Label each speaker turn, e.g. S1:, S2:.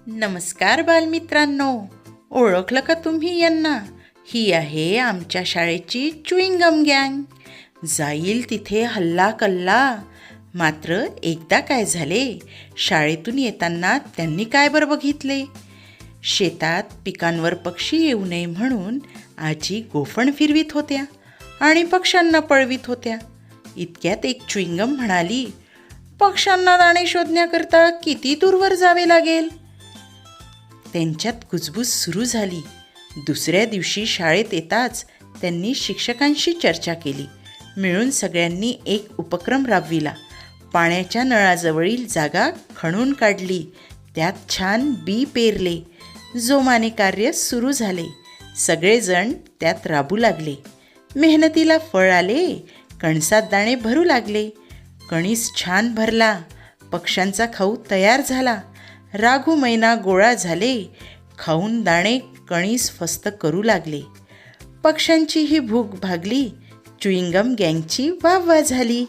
S1: नमस्कार बालमित्रांनो, ओळखलं का तुम्ही यांना? ही आहे आमच्या शाळेची च्युइंगम गँग. जाईल तिथे हल्ला कल्ला. मात्र एकदा काय झाले, शाळेतून येताना त्यांनी काय बरं बघितले? शेतात पिकांवर पक्षी येऊ नये म्हणून आजी गोफण फिरवीत होत्या आणि पक्ष्यांना पळवीत होत्या. इतक्यात एक च्युइंगम म्हणाली, पक्ष्यांना दाणे शोधण्याकरता किती दूरवर जावे लागेल? त्यांच्यात कुजबूज सुरू झाली. दुसऱ्या दिवशी शाळेत येताच त्यांनी शिक्षकांशी चर्चा केली. मिळून सगळ्यांनी एक उपक्रम राबविला. पाण्याच्या नळाजवळील जागा खणून काढली. त्यात छान बी पेरले. जोमाने कार्य सुरू झाले. सगळेजण त्यात राबू लागले. मेहनतीला फळ आले. कणसात दाणे भरू लागले. कणीस छान भरला. पक्ष्यांचा खाऊ तयार झाला. राघू मैना गोळा झाले. खाऊन दाणे कणीस फस्त करू लागले. पक्ष्यांचीही भूक भागली. च्युइंगम गँगची वाह वाह झाली.